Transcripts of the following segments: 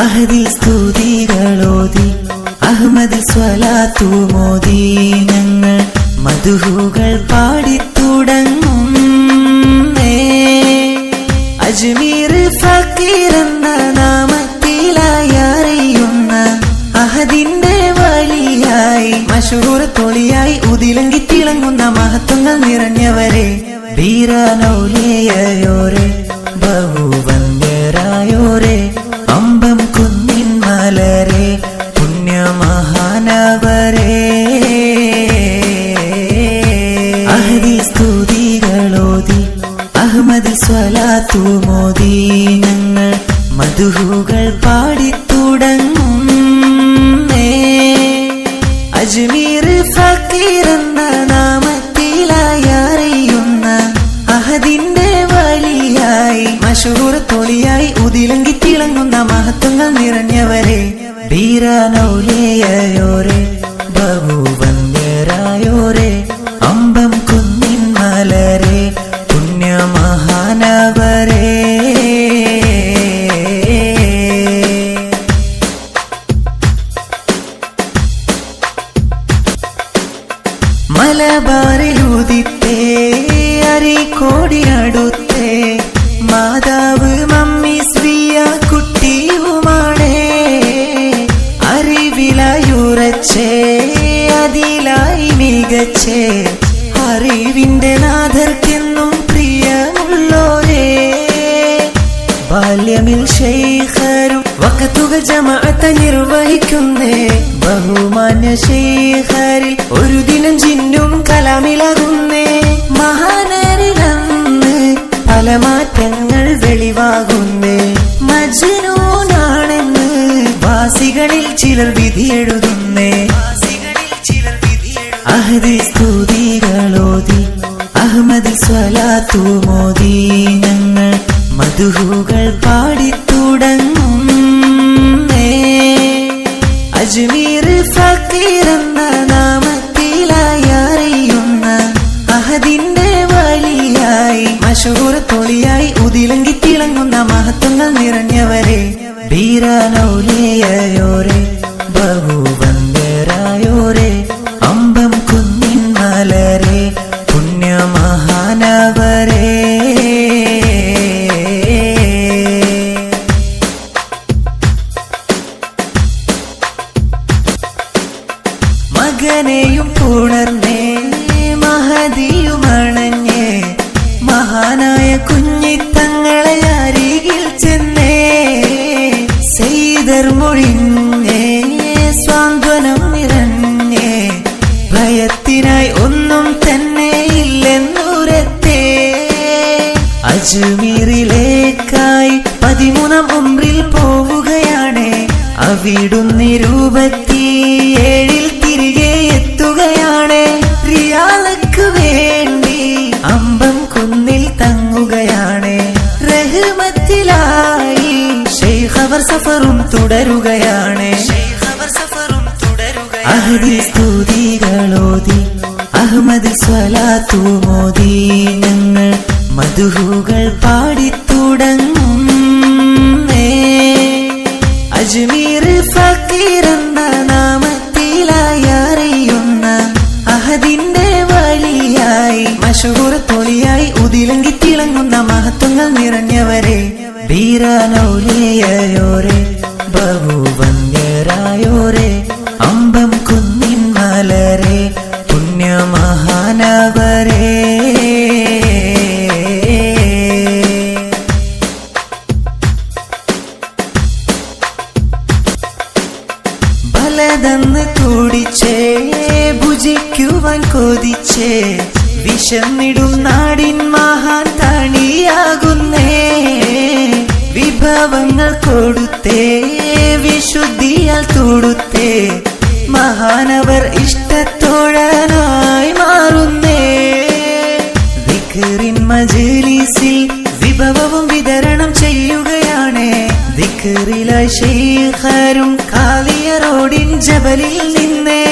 അഹദിൽ സ്തുതികളോതി അഹ്മദിൽ സ്വലാത്തു മോദി ഞങ്ങൾ മദ്ഹുകൾ പാടിത്തുടങ്ങുന്നേ. അജ്മീർ ഫക്കീർ എന്ന നാമത്തിലായി അറിയുന്ന അഹദിന്റെ വലിയായി മശഹൂർ തൊളിയായി ഉദിലങ്കി തിളങ്ങുന്ന മഹത്വങ്ങൾ നിറഞ്ഞവരെ, വീരനൗലിയയോരെ, ബഹുവന്ദ്യരായോരെ, അമ്പം കുന്നിൻ മലരെ, പുണ്യമഹാനവരെ. അഹദിൽ സ്തുതികളോതി അഹ്മദിൽ സ്വലാത്തു മോദി ഞങ്ങൾ മദ്ഹുകൾ പാടിത്തുടങ്ങുന്നേ. അജ്മീർ ഫക്കീർ എന്ന നാമത്തിലായി അറിയുന്ന അഹദിന്റെ വലിയായി മശഹൂർ തൊളിയായി ഉദിലങ്കി തിളങ്ങുന്ന മഹത്വങ്ങൾ നിറഞ്ഞവരെ, വീരനൗലിയയോരെ, ബഹുവന്ദ്യരായോരെ, അമ്പം കുന്നിൻ മലരെ, പുണ്യമഹാനവരെ. മലബാറിലുദിത്തേ അരീക്കോടിനടുത്തേ മാതാവ് മമ്മി സ്വിയ കുട്ടിയുമാണേ. അറിവിലായുറച്ചേ അതിലായി മികച്ചേ അറിവിന്റെ നാഥർക്കെന്നും പ്രിയമുള്ളോരേ. ബാല്യമിൽ ശൈഖരും വഖതുകൾ ജമാഅത്ത് നിർവഹിക്കുന്നേ. ബഹുമാന്യ ശൈഖരിൽ ഒരു ദിനം ജിന്നും കലാമിലാകുന്നേ. മഹാനരിലന്ന് പല മാറ്റങ്ങൾ വെളിവാകുന്നേ. മജ്നൂനാണെന്ന് വാസികളിൽ ചിലർ വിധി എഴുതുന്നേ. അഹദിൽ സ്തുതികളോതി അഹ്മദിൽ സ്വലാത്തു മോദി ഞങ്ങൾ മദ്ഹുകൾ പാടിത്തുടങ്ങുന്നേ. അജ്മീർ ഫക്കീർ എന്ന നാമത്തിലായി അറിയുന്ന അഹദിന്റെ വലിയായി മശഹൂർ തൊളിയായി ഉദിലങ്കി തിളങ്ങുന്ന മഹത്വങ്ങൾ നിറഞ്ഞവരെ, വീരനൗലിയയോരെ, ബഹുവന്ദ്യരായോരെ, അമ്പം കുന്നിൻ മലരെ, പുണ്യമഹാനവരെ. മകനെയും പുണർന്നേ മഹദിയുമണഞ്ഞേ മഹാനായ കുഞ്ഞിത്തങ്ങളെ അരികിൽ ചെന്നേ. സെയ്തർ മൊഴിഞ്ഞേ സ്വാന്തനം നിറഞ്ഞേ ഭയത്തിനായി ഒന്നും തന്നെ ഇല്ലെന്നുരത്തേ. അജ്മീറിലേക്കായി 13 ഉംറിൽ പോവുകയാണ്. അവിടുന്ന് 27 തിരികെ എത്തുകയാണ്. റിയാലക്ക് വേണ്ടി അമ്പം കുന്നിൽ തങ്ങുകയാണ്. റഹ്മത്തിലായി ശൈഖവർ സഫറും തുടരുകയാണ്. അഹദിൽ സ്തുതികളോതി അഹ്മദിൽ സ്വലാത്തു മോദി ഞങ്ങൾ മദ്ഹുകൾ പാടിത്തുടങ്ങുന്നേ. അജ്മീർ ഫക്കീർ എന്ന നാമത്തിലായി അറിയുന്ന അഹദിന്റെ വലിയായി മശഹൂർ തൊളിയായി ഉദിലങ്കി തിളങ്ങുന്ന മഹത്വങ്ങൾ നിറഞ്ഞവരെ, വീരനൗലിയയോരെ, ബഹുവന്ദ്യരായോരെ, അമ്പം കുന്നിൻ മലരെ, പുണ്യമഹാനവരെ. ബലതന്ന് തുടിച്ചേ ഭുജിക്കുവാൻ കൊതിച്ചേ വിശന്നിടും നാടിൻ മഹാൻ തണിയാകുന്നേ. വിഭവങ്ങൾ കൊടുത്തേ വിശുദ്ധിയാൽ തൊടുത്തേ മഹാനവർ ഇഷ്ടത്തോഴനായി മാറുന്നേ. ദിക്റിൻ മജ്‌ലിസിൽ വിഭവവും വിതരണം ചെയ്യുകയാണ്. ദിക്റിലായി ശൈഖരും കാലിയ റോഡിൻ ജബലിൽ നിന്നേ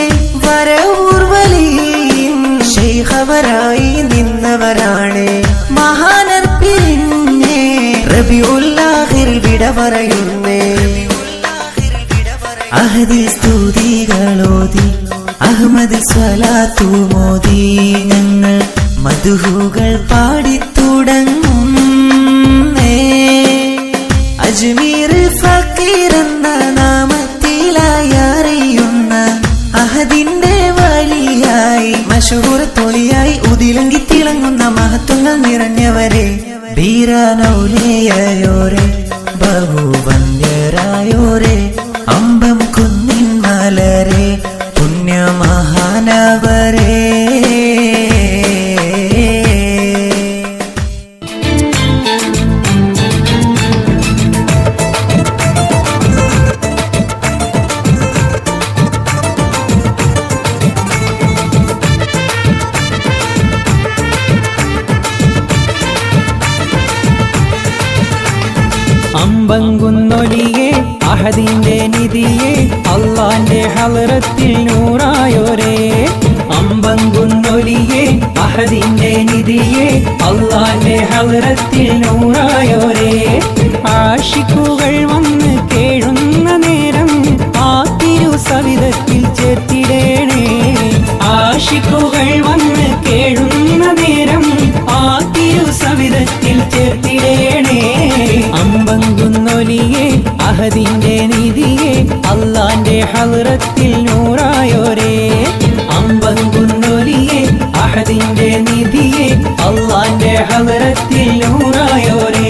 വരവൂർ വലിയും ശൈഖവരായി നിന്നവരാണ്. മഹാനർ പിരിഞ്ഞേ റബിഉൽ ആഖിറിൽ വിട പറയുന്നേ. അഹദിൽ സ്തുതികളോതി അഹമ്മദ് സ്വലാത്തു മോദി ഞങ്ങൾ മദ്ഹുകൾ പാടിത്തുടങ്ങുന്നേ. അജ്മീർ ഫക്കീർ എന്ന നാമത്തിലായി അറിയുന്ന അഹദിന്റെ വലിയായി മശഹൂർ തൊളിയായി ഉദിലങ്കി തിളങ്ങുന്ന മഹത്വങ്ങൾ നിറഞ്ഞവരെ, ധീരനൗലിയയോരെ, ബഹുവന്യരായോരെ, അമ്പം കുന്നിൻ മലരെ, പുണ്യമഹാനവരെ. അമ്പങ്കുന്നൊലിയെ അഹദിന്റെ നിധിയെ അള്ളാന്റെ ഹളറത്തിൽ നൂറായോരേ. അമ്പങ്കുന്നൊലിയെ അഹദിന്റെ നിധിയെ അള്ളാന്റെ ഹളറത്തിൽ നൂറായോരേ. ആശിക്കുകൾ വന്ന് കേഴുന്ന നേരം ആ തിരുസവിധത്തിൽ ചേർത്തിടേണേ. ആശിക്കുകൾ വന്ന് കേഴുന്ന നേരം ആ തിരുസവിധത്തിൽ ചേർത്തിടേണേ. അമ്പങ്കുന്നൊലിയെ അഹദിന്റെ നിധിയെ അള്ളാന്റെ ഹളറത്തിൽ നൂറായോരേ. അമ്പങ്കുന്നൊലിയെ അഹദിന്റെ നിധിയെ അള്ളാന്റെ ഹളറത്തിൽ നൂറായോരേ.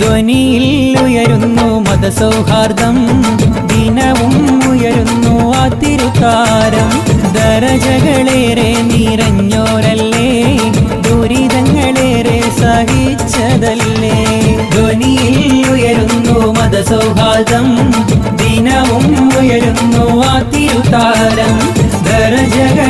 ധ്വനിയിൽ ഉയരുന്നു മതസൗഹാർദ്ദം, ദിനവും ഉയരുന്നു ആ തിരുത്താരം. ദരജകളേറെ നിറഞ്ഞോരല്ലേ, ദുരിതങ്ങളേറെ സഹിച്ചതല്ലേ. ധ്വനിയിൽ ഉയരുന്നു മതസൗഹാർദ്ദം, ദിനവും ഉയരുന്നു ആ തിരുത്താരം. ദരജകൾ